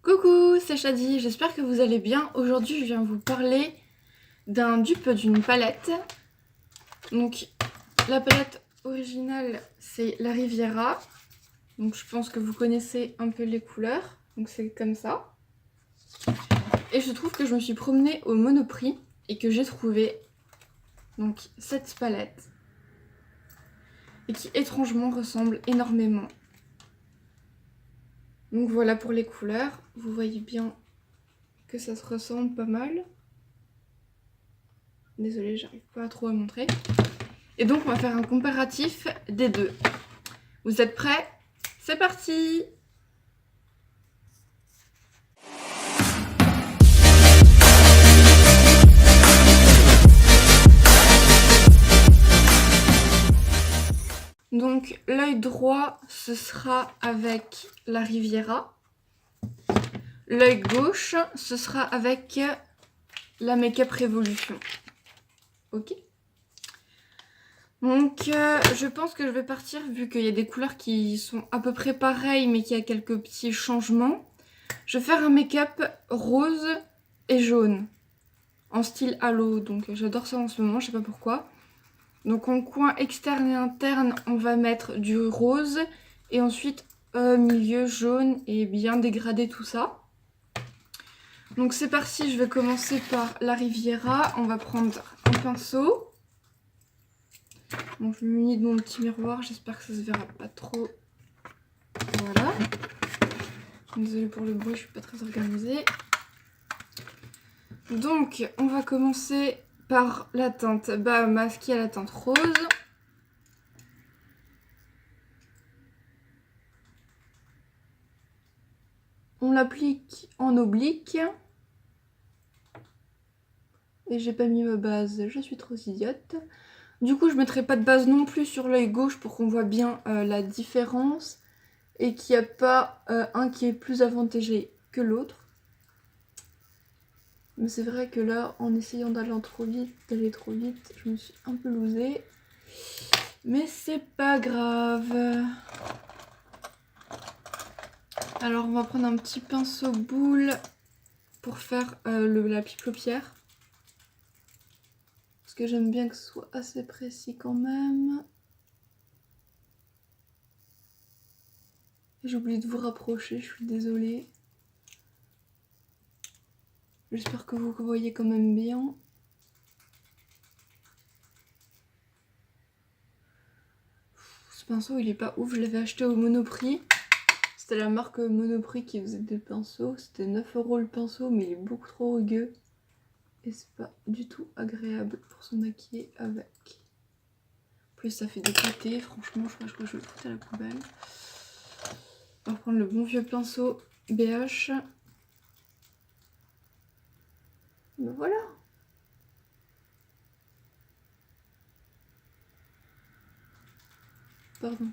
Coucou, c'est Shadi, j'espère que vous allez bien. Aujourd'hui, je viens vous parler d'un dupe d'une palette. Donc, la palette originale, c'est la Riviera. Donc, je pense que vous connaissez un peu les couleurs. Donc, c'est comme ça. Et je trouve que je me suis promenée au Monoprix et que j'ai trouvé donc cette palette. Et qui étrangement ressemble énormément. Donc voilà pour les couleurs. Vous voyez bien que ça se ressemble pas mal. Désolée, j'arrive pas trop à montrer. Et donc on va faire un comparatif des deux. Vous êtes prêts? C'est parti! Donc l'œil droit, ce sera avec la Riviera. L'œil gauche, ce sera avec la Make Up Revolution. Ok? Donc je pense que je vais partir, vu qu'il y a des couleurs qui sont à peu près pareilles, mais qu'il y a quelques petits changements. Je vais faire un make-up rose et jaune, en style halo, donc j'adore ça en ce moment, je sais pas pourquoi. Donc en coin externe et interne, on va mettre du rose, et ensuite milieu jaune et bien dégradé tout ça. Donc c'est parti, je vais commencer par la Riviera. On va prendre un pinceau. Donc je me munis de mon petit miroir, j'espère que ça se verra pas trop. Voilà. Désolée pour le bruit, je suis pas très organisée. Donc on va commencer par la teinte bas masquée à la teinte rose. On l'applique en oblique. Et j'ai pas mis ma base, je suis trop idiote. Du coup je mettrai pas de base non plus sur l'œil gauche pour qu'on voit bien la différence. Et qu'il n'y a pas un qui est plus avantagé que l'autre. Mais c'est vrai que là, en essayant d'aller trop vite, je me suis un peu loosée. Mais c'est pas grave. Alors on va prendre un petit pinceau boule pour faire la piplopière. Parce que j'aime bien que ce soit assez précis quand même. J'ai oublié de vous rapprocher, je suis désolée. J'espère que vous voyez quand même bien. Ce pinceau il est pas ouf, je l'avais acheté au Monoprix. C'était la marque Monoprix qui faisait des pinceaux. C'était 9 € le pinceau, mais il est beaucoup trop rugueux. Et c'est pas du tout agréable pour se maquiller avec. Plus ça fait des côtés, franchement je crois que je vais le foutre à la poubelle. On va prendre le bon vieux pinceau BH. Ben voilà. Pardon.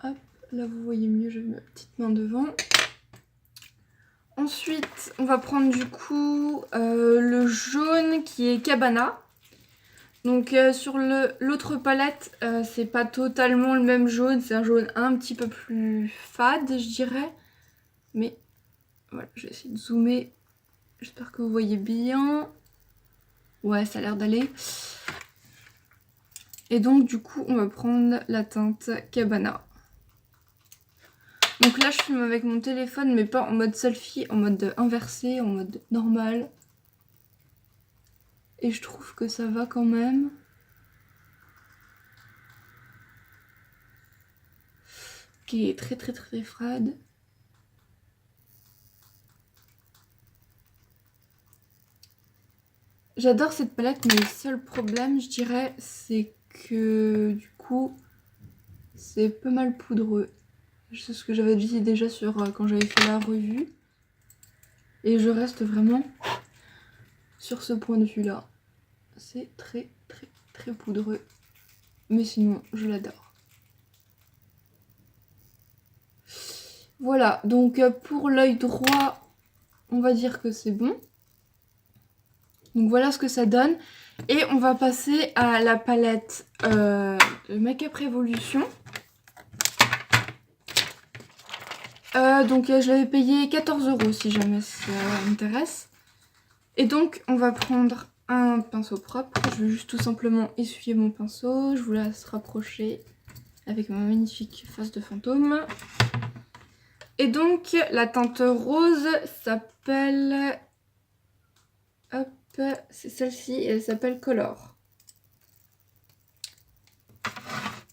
Hop, là vous voyez mieux, j'ai ma petite main devant. Ensuite, on va prendre du coup le jaune qui est Cabana. Donc sur l'autre palette, c'est pas totalement le même jaune, c'est un jaune un petit peu plus fade, je dirais. Mais voilà, je vais essayer de zoomer. J'espère que vous voyez bien. Ouais, ça a l'air d'aller. Et donc du coup, on va prendre la teinte Cabana. Donc là, je filme avec mon téléphone, mais pas en mode selfie, en mode inversé, en mode normal. Et je trouve que ça va quand même. Qui est très très très fade. J'adore cette palette, mais le seul problème, je dirais, c'est que du coup, c'est pas mal poudreux. C'est ce que j'avais dit déjà sur quand j'avais fait la revue. Et je reste vraiment sur ce point de vue là. C'est très très très poudreux. Mais sinon, je l'adore. Voilà, donc pour l'œil droit, on va dire que c'est bon. Donc voilà ce que ça donne. Et on va passer à la palette de Make Up Revolution. Donc je l'avais payé 14 € si jamais ça intéresse. Et donc on va prendre un pinceau propre. Je vais juste tout simplement essuyer mon pinceau. Je vous laisse rapprocher avec ma magnifique face de fantôme. Et donc la teinte rose s'appelle... Hop, c'est celle-ci, elle s'appelle Color.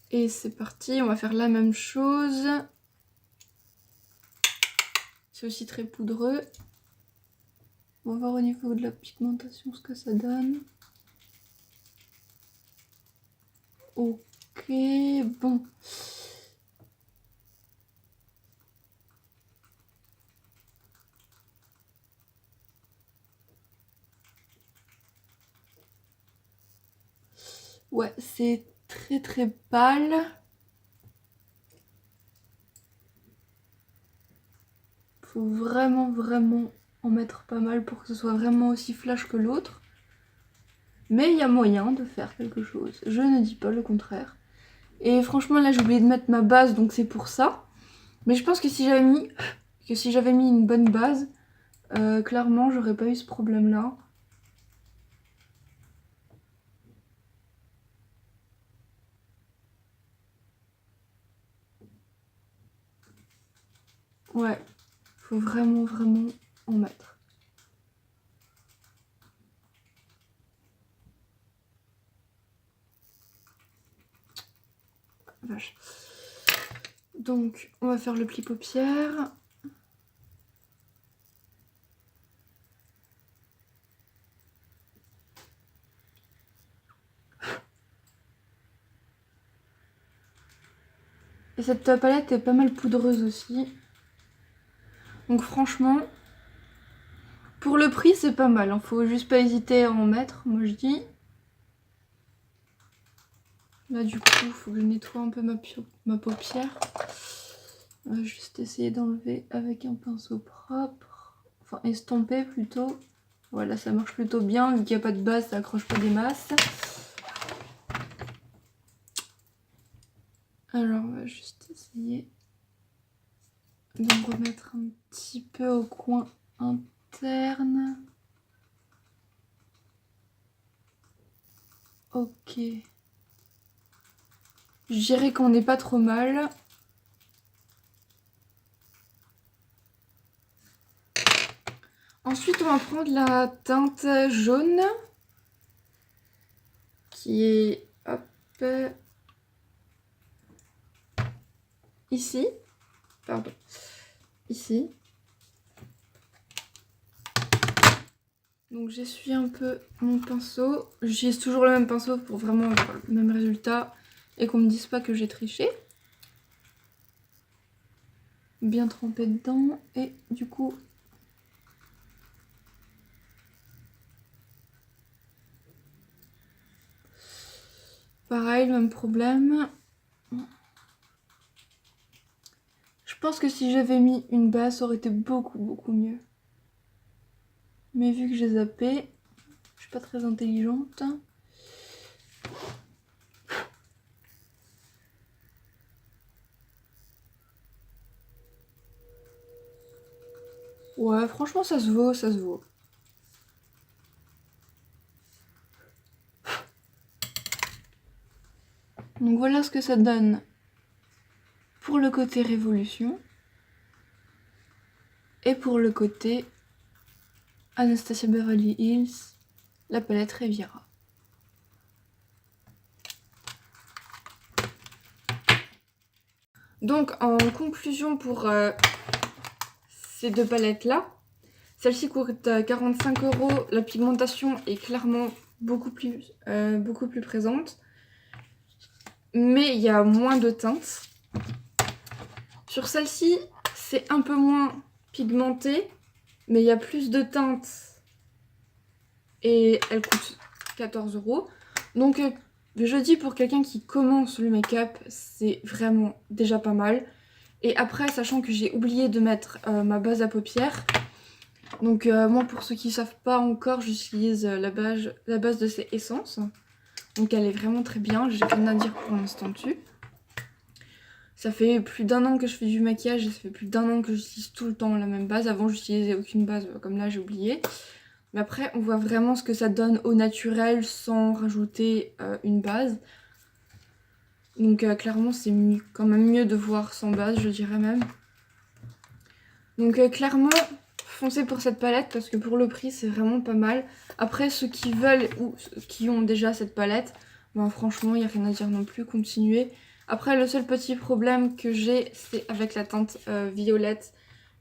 Et c'est parti, on va faire la même chose. C'est aussi très poudreux. On va voir au niveau de la pigmentation ce que ça donne. Ok, bon. Ouais, c'est très très pâle. Faut vraiment en mettre pas mal pour que ce soit vraiment aussi flash que l'autre. Mais il y a moyen de faire quelque chose. Je ne dis pas le contraire. Et franchement là j'ai oublié de mettre ma base donc c'est pour ça. Mais je pense que si j'avais mis une bonne base, clairement j'aurais pas eu ce problème là. Ouais, faut vraiment en mettre. Vache. Donc on va faire le pli paupières. Et cette palette est pas mal poudreuse aussi. Donc franchement, pour le prix c'est pas mal, hein. Faut juste pas hésiter à en mettre, moi je dis. Là du coup, il faut que je nettoie un peu ma paupière. On va juste essayer d'enlever avec un pinceau propre. Enfin estomper plutôt. Voilà, ça marche plutôt bien, vu qu'il n'y a pas de base, ça accroche pas des masses. Alors on va juste essayer de me remettre un petit peu au coin interne. Ok. Je dirais qu'on n'est pas trop mal. Ensuite, on va prendre la teinte jaune. Qui est... Hop. Ici. Pardon. Ici. Donc j'essuie un peu mon pinceau. J'utilise toujours le même pinceau pour vraiment avoir le même résultat et qu'on me dise pas que j'ai triché. Bien trempé dedans et du coup... Pareil, le même problème. Je pense que si j'avais mis une base, ça aurait été beaucoup mieux. Mais vu que j'ai zappé, je suis pas très intelligente. Ouais, franchement, ça se vaut, ça se vaut. Donc voilà ce que ça donne pour le côté Révolution. Et pour le côté Anastasia Beverly Hills, la palette Riviera. Donc en conclusion pour ces deux palettes là, celle-ci coûte 45 €, la pigmentation est clairement beaucoup plus présente, mais il y a moins de teintes. Sur celle-ci, c'est un peu moins pigmenté, mais il y a plus de teintes et elle coûte 14 €. Donc je dis pour quelqu'un qui commence le make-up, c'est vraiment déjà pas mal. Et après, sachant que j'ai oublié de mettre ma base à paupières, donc moi pour ceux qui ne savent pas encore, j'utilise la base de ces essences. Donc elle est vraiment très bien, j'ai rien à dire pour l'instant dessus. Ça fait plus d'1 an que je fais du maquillage et ça fait plus d'1 an que j'utilise tout le temps la même base. Avant, j'utilisais aucune base, comme là, j'ai oublié. Mais après, on voit vraiment ce que ça donne au naturel sans rajouter une base. Donc clairement, c'est quand même mieux de voir sans base, je dirais même. Donc clairement, foncez pour cette palette parce que pour le prix, c'est vraiment pas mal. Après, ceux qui veulent ou qui ont déjà cette palette, ben, franchement, il n'y a rien à dire non plus, continuez. Après, le seul petit problème que j'ai, c'est avec la teinte violette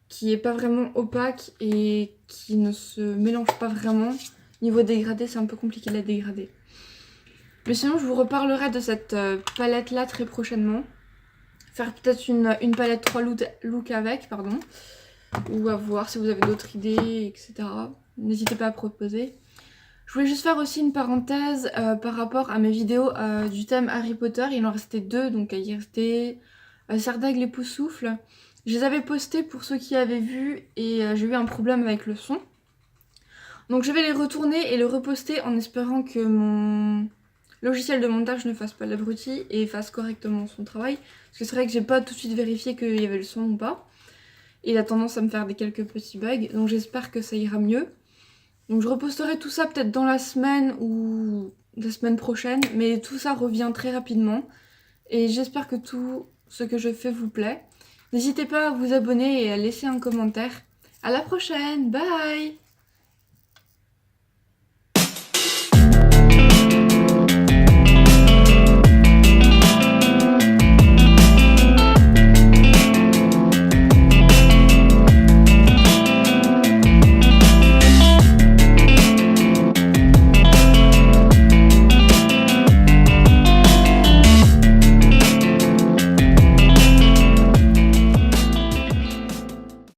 qui est pas vraiment opaque et qui ne se mélange pas vraiment. Niveau dégradé, c'est un peu compliqué de la dégrader. Mais sinon, je vous reparlerai de cette palette là très prochainement. Faire peut-être une palette 3 looks avec, pardon. Ou à voir si vous avez d'autres idées, etc. N'hésitez pas à proposer. Je voulais juste faire aussi une parenthèse par rapport à mes vidéos du thème Harry Potter. Il en restait 2, donc il restait Serdaigle et Poussoufle. Je les avais postés pour ceux qui avaient vu et j'ai eu un problème avec le son. Donc je vais les retourner et le reposter en espérant que mon logiciel de montage ne fasse pas l'abruti et fasse correctement son travail. Parce que c'est vrai que j'ai pas tout de suite vérifié qu'il y avait le son ou pas. Et il a tendance à me faire quelques petits bugs. Donc j'espère que ça ira mieux. Donc je reposterai tout ça peut-être dans la semaine ou la semaine prochaine. Mais tout ça revient très rapidement. Et j'espère que tout ce que je fais vous plaît. N'hésitez pas à vous abonner et à laisser un commentaire. À la prochaine, bye!